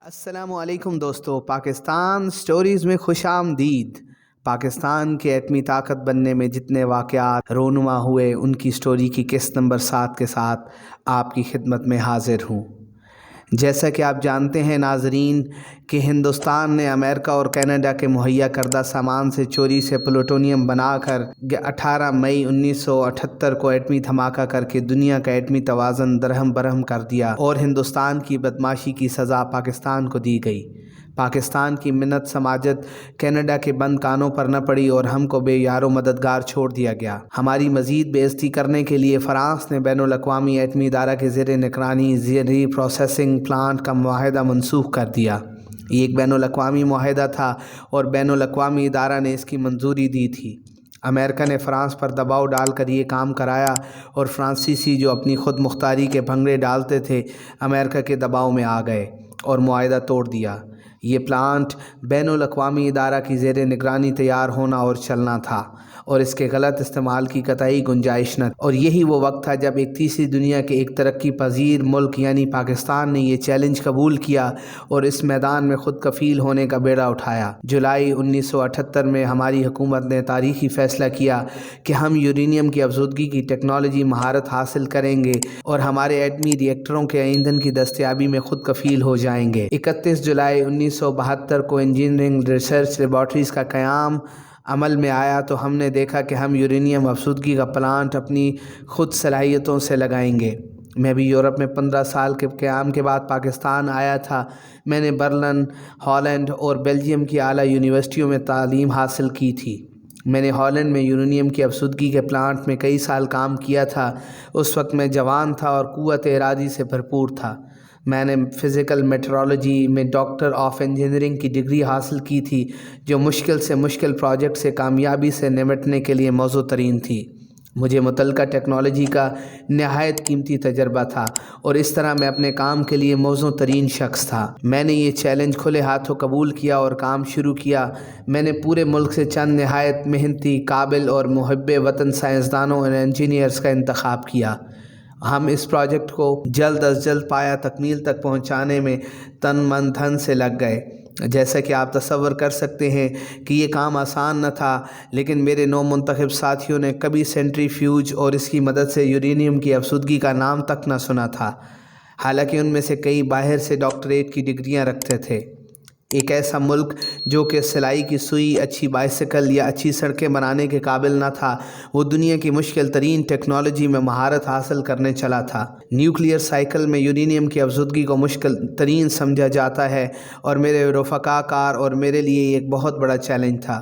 السلام علیکم دوستو، پاکستان سٹوریز میں خوش آمدید۔ پاکستان کے ایٹمی طاقت بننے میں جتنے واقعات رونما ہوئے ان کی سٹوری کی قسط نمبر 7 کے ساتھ آپ کی خدمت میں حاضر ہوں۔ جیسا کہ آپ جانتے ہیں ناظرین کہ ہندوستان نے امریکہ اور کینیڈا کے مہیا کردہ سامان سے چوری سے پلوٹونیم بنا کر 18 مئی 1978 کو ایٹمی دھماکہ کر کے دنیا کا ایٹمی توازن درہم برہم کر دیا اور ہندوستان کی بدماشی کی سزا پاکستان کو دی گئی۔ پاکستان کی منت سماجت کینیڈا کے بند کانوں پر نہ پڑی اور ہم کو بے یار و مددگار چھوڑ دیا گیا۔ ہماری مزید بے عزتی کرنے کے لیے فرانس نے بین الاقوامی ایٹمی ادارہ کے زیر نگرانی ری پروسیسنگ پلانٹ کا معاہدہ منسوخ کر دیا۔ یہ ایک بین الاقوامی معاہدہ تھا اور بین الاقوامی ادارہ نے اس کی منظوری دی تھی۔ امریکہ نے فرانس پر دباؤ ڈال کر یہ کام کرایا اور فرانسیسی جو اپنی خود مختاری کے بھنگڑے ڈالتے تھے امریکہ کے دباؤ میں آ گئے اور معاہدہ توڑ دیا۔ یہ پلانٹ بین الاقوامی ادارہ کی زیر نگرانی تیار ہونا اور چلنا تھا اور اس کے غلط استعمال کی قطعی گنجائش نہ تھی، اور یہی وہ وقت تھا جب ایک تیسری دنیا کے ایک ترقی پذیر ملک یعنی پاکستان نے یہ چیلنج قبول کیا اور اس میدان میں خود کفیل ہونے کا بیڑا اٹھایا۔ جولائی 1978 میں ہماری حکومت نے تاریخی فیصلہ کیا کہ ہم یورینیم کی افزودگی کی ٹیکنالوجی مہارت حاصل کریں گے اور ہمارے ایٹمی ری ایکٹروں کے ایندھن کی دستیابی میں خود کفیل ہو جائیں گے۔ 31 جولائی 1972 کو انجینئرنگ ریسرچ لیبارٹریز کا قیام عمل میں آیا تو ہم نے دیکھا کہ ہم یورینیم افزودگی کا پلانٹ اپنی خود صلاحیتوں سے لگائیں گے۔ میں بھی یورپ میں 15 سال کے قیام کے بعد پاکستان آیا تھا۔ میں نے برلن، ہالینڈ اور بیلجیم کی اعلیٰ یونیورسٹیوں میں تعلیم حاصل کی تھی۔ میں نے ہالینڈ میں یورینیم کی افزودگی کے پلانٹ میں کئی سال کام کیا تھا۔ اس وقت میں جوان تھا اور قوت ارادی سے بھرپور تھا۔ میں نے فزیکل میٹرولوجی میں ڈاکٹر آف انجینئرنگ کی ڈگری حاصل کی تھی جو مشکل سے مشکل پروجیکٹ سے کامیابی سے نمٹنے کے لیے موزوں ترین تھی۔ مجھے متعلقہ ٹیکنالوجی کا نہایت قیمتی تجربہ تھا اور اس طرح میں اپنے کام کے لیے موزوں ترین شخص تھا۔ میں نے یہ چیلنج کھلے ہاتھوں قبول کیا اور کام شروع کیا۔ میں نے پورے ملک سے چند نہایت محنتی، قابل اور محب وطن سائنسدانوں اور انجینئرز کا انتخاب کیا۔ ہم اس پروجیکٹ کو جلد از جلد پایا تکمیل تک پہنچانے میں تن من دھن سے لگ گئے۔ جیسا کہ آپ تصور کر سکتے ہیں کہ یہ کام آسان نہ تھا، لیکن میرے نو منتخب ساتھیوں نے کبھی سینٹری فیوج اور اس کی مدد سے یورینیم کی افزودگی کا نام تک نہ سنا تھا، حالانکہ ان میں سے کئی باہر سے ڈاکٹریٹ کی ڈگریاں رکھتے تھے۔ ایک ایسا ملک جو کہ سلائی کی سوئی، اچھی بائسیکل یا اچھی سڑکیں بنانے کے قابل نہ تھا، وہ دنیا کی مشکل ترین ٹیکنالوجی میں مہارت حاصل کرنے چلا تھا۔ نیوکلیئر سائیکل میں یورینیم کی افزودگی کو مشکل ترین سمجھا جاتا ہے اور میرے رفقا کار اور میرے لیے یہ ایک بہت بڑا چیلنج تھا۔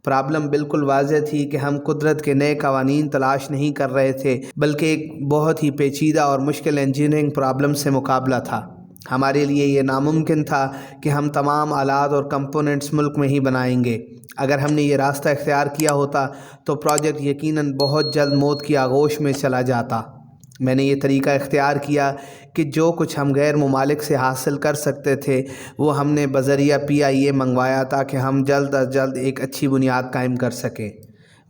پرابلم بالکل واضح تھی کہ ہم قدرت کے نئے قوانین تلاش نہیں کر رہے تھے، بلکہ ایک بہت ہی پیچیدہ اور مشکل انجینئرنگ پرابلم سے مقابلہ تھا۔ ہمارے لیے یہ ناممکن تھا کہ ہم تمام آلات اور کمپوننٹس ملک میں ہی بنائیں گے۔ اگر ہم نے یہ راستہ اختیار کیا ہوتا تو پروجیکٹ یقیناً بہت جلد موت کی آغوش میں چلا جاتا۔ میں نے یہ طریقہ اختیار کیا کہ جو کچھ ہم غیر ممالک سے حاصل کر سکتے تھے وہ ہم نے بذریعہ PIA منگوایا تاکہ ہم جلد از جلد ایک اچھی بنیاد قائم کر سکیں۔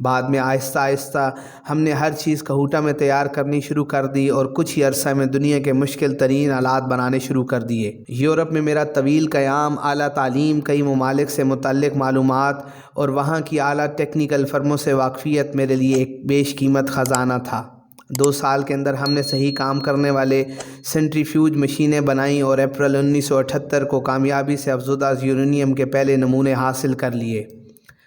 بعد میں آہستہ آہستہ ہم نے ہر چیز کہوٹہ میں تیار کرنی شروع کر دی اور کچھ ہی عرصہ میں دنیا کے مشکل ترین آلات بنانے شروع کر دیے۔ یورپ میں میرا طویل قیام، اعلیٰ تعلیم، کئی ممالک سے متعلق معلومات اور وہاں کی اعلیٰ ٹیکنیکل فرموں سے واقفیت میرے لیے ایک بیش قیمت خزانہ تھا۔ 2 سال کے اندر ہم نے صحیح کام کرنے والے سینٹریفیوج مشینیں بنائیں اور اپریل 1978 کو کامیابی سے افزودہ یورینیم کے پہلے نمونے حاصل کر لیے۔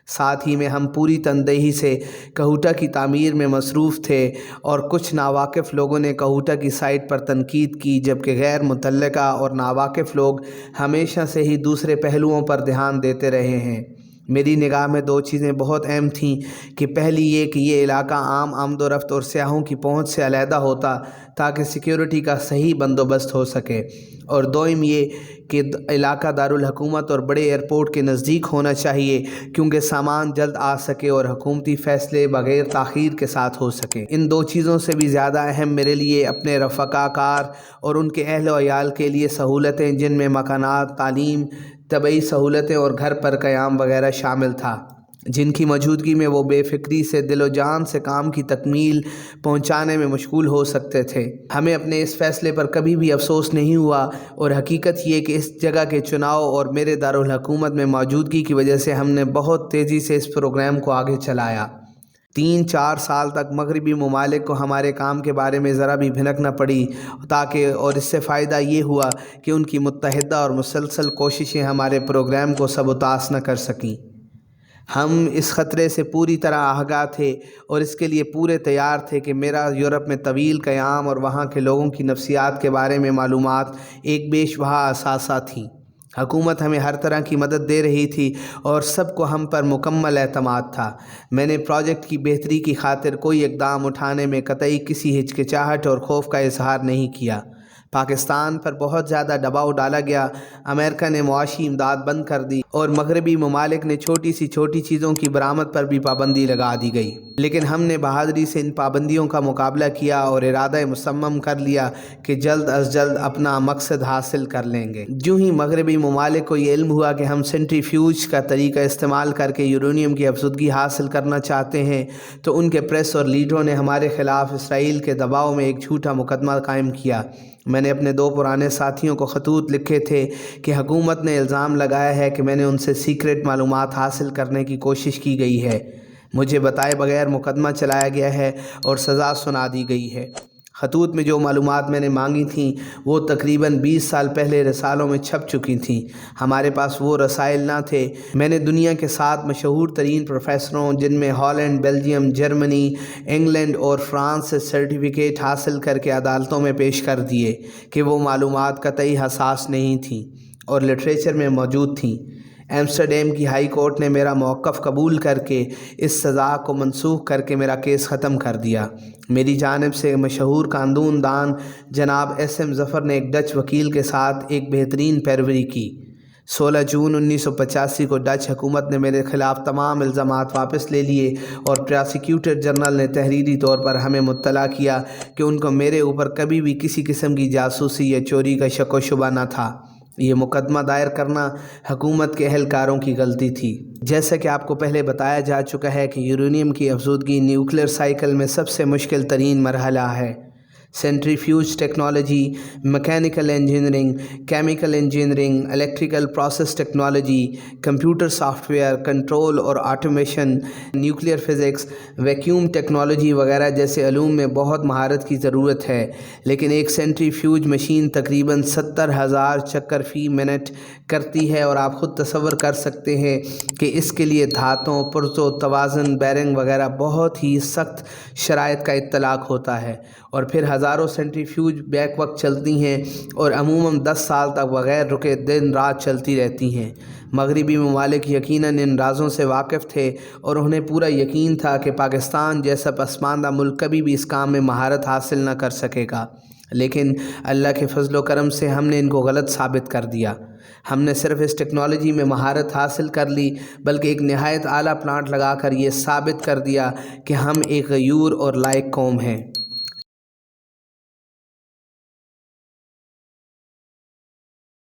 ساتھ ہی میں ہم پوری تندہی سے کہوٹہ کی تعمیر میں مصروف تھے اور کچھ ناواقف لوگوں نے کہوٹہ کی سائٹ پر تنقید کی، جبکہ غیر متعلقہ اور ناواقف لوگ ہمیشہ سے ہی دوسرے پہلوؤں پر دھیان دیتے رہے ہیں۔ میری نگاہ میں 2 چیزیں بہت اہم تھیں کہ پہلی یہ کہ یہ علاقہ عام آمد و رفت اور سیاحوں کی پہنچ سے علیحدہ ہوتا تاکہ سیکیورٹی کا صحیح بندوبست ہو سکے، اور دوم یہ کہ علاقہ دارالحکومت اور بڑے ایئرپورٹ کے نزدیک ہونا چاہیے کیونکہ سامان جلد آ سکے اور حکومتی فیصلے بغیر تاخیر کے ساتھ ہو سکیں۔ ان 2 چیزوں سے بھی زیادہ اہم میرے لیے اپنے رفقا کار اور ان کے اہل و عیال کے لیے سہولتیں، جن میں مکانات، تعلیم، طبعی سہولتیں اور گھر پر قیام وغیرہ شامل تھا۔ جن کی موجودگی میں وہ بے فکری سے دل و جان سے کام کی تکمیل پہنچانے میں مشغول ہو سکتے تھے۔ ہمیں اپنے اس فیصلے پر کبھی بھی افسوس نہیں ہوا، اور حقیقت یہ کہ اس جگہ کے چناؤ اور میرے دارالحکومت میں موجودگی کی وجہ سے ہم نے بہت تیزی سے اس پروگرام کو آگے چلایا۔ 3-4 سال تک مغربی ممالک کو ہمارے کام کے بارے میں ذرا بھی بھنک نہ پڑی، اور اس سے فائدہ یہ ہوا کہ ان کی متحدہ اور مسلسل کوششیں ہمارے پروگرام کو سبوتاش نہ کر سکیں۔ ہم اس خطرے سے پوری طرح آگاہ تھے اور اس کے لیے پورے تیار تھے کہ میرا یورپ میں طویل قیام اور وہاں کے لوگوں کی نفسیات کے بارے میں معلومات ایک بیش بہا اثاثہ تھیں۔ حکومت ہمیں ہر طرح کی مدد دے رہی تھی اور سب کو ہم پر مکمل اعتماد تھا۔ میں نے پروجیکٹ کی بہتری کی خاطر کوئی اقدام اٹھانے میں قطعی کسی ہچکچاہٹ اور خوف کا اظہار نہیں کیا۔ پاکستان پر بہت زیادہ دباؤ ڈالا گیا، امریکہ نے معاشی امداد بند کر دی اور مغربی ممالک نے چھوٹی چیزوں کی برآمد پر بھی پابندی لگا دی گئی، لیکن ہم نے بہادری سے ان پابندیوں کا مقابلہ کیا اور ارادہ مصمم کر لیا کہ جلد از جلد اپنا مقصد حاصل کر لیں گے۔ جو ہی مغربی ممالک کو یہ علم ہوا کہ ہم سینٹریفیوج کا طریقہ استعمال کر کے یورینیم کی افزودگی حاصل کرنا چاہتے ہیں، تو ان کے پریس اور لیڈروں نے ہمارے خلاف اسرائیل کے دباؤ میں ایک جھوٹا مقدمہ قائم کیا۔ میں نے اپنے 2 پرانے ساتھیوں کو خطوط لکھے تھے کہ حکومت نے الزام لگایا ہے کہ میں نے ان سے سیکرٹ معلومات حاصل کرنے کی کوشش کی گئی ہے، مجھے بتائے بغیر مقدمہ چلایا گیا ہے اور سزا سنا دی گئی ہے۔ خطوط میں جو معلومات میں نے مانگی تھیں وہ تقریباً 20 سال پہلے رسالوں میں چھپ چکی تھیں۔ ہمارے پاس وہ رسائل نہ تھے۔ میں نے دنیا کے 7 مشہور ترین پروفیسروں، جن میں ہالینڈ، بیلجیم، جرمنی، انگلینڈ اور فرانس سے سرٹیفکیٹ حاصل کر کے عدالتوں میں پیش کر دیے کہ وہ معلومات قطعی حساس نہیں تھیں اور لٹریچر میں موجود تھیں۔ ایمسٹرڈیم کی ہائی کورٹ نے میرا موقف قبول کر کے اس سزا کو منسوخ کر کے میرا کیس ختم کر دیا۔ میری جانب سے مشہور قانون دان جناب SM ظفر نے ایک ڈچ وکیل کے ساتھ ایک بہترین پیروی کی۔ 16 جون 1985 کو ڈچ حکومت نے میرے خلاف تمام الزامات واپس لے لیے اور پراسیکیوٹر جنرل نے تحریری طور پر ہمیں مطلع کیا کہ ان کو میرے اوپر کبھی بھی کسی قسم کی جاسوسی یا چوری کا شک و شبہ نہ تھا۔ یہ مقدمہ دائر کرنا حکومت کے اہلکاروں کی غلطی تھی۔ جیسا کہ آپ کو پہلے بتایا جا چکا ہے کہ یورینیم کی افزودگی نیوکلیر سائیکل میں سب سے مشکل ترین مرحلہ ہے۔ Centrifuge technology, mechanical engineering, chemical engineering, electrical process technology, computer software, control اور automation, nuclear physics, vacuum technology وغیرہ جیسے علوم میں بہت مہارت کی ضرورت ہے، لیکن ایک سینٹریفیوج مشین تقریباً 70,000 چکر فی منٹ کرتی ہے اور آپ خود تصور کر سکتے ہیں کہ اس کے لیے دھاتوں، پرزوں، توازن، بیرنگ وغیرہ بہت ہی سخت شرائط کا اطلاق ہوتا ہے، اور پھر ہزاروں سینٹریفیوج بیک وقت چلتی ہیں اور عموماً 10 سال تک بغیر رکے دن رات چلتی رہتی ہیں۔ مغربی ممالک یقیناً ان رازوں سے واقف تھے اور انہیں پورا یقین تھا کہ پاکستان جیسا پسماندہ ملک کبھی بھی اس کام میں مہارت حاصل نہ کر سکے گا، لیکن اللہ کے فضل و کرم سے ہم نے ان کو غلط ثابت کر دیا۔ ہم نے صرف اس ٹیکنالوجی میں مہارت حاصل کر لی، بلکہ ایک نہایت اعلیٰ پلانٹ لگا کر یہ ثابت کر دیا کہ ہم ایک غیور اور لائق قوم ہیں۔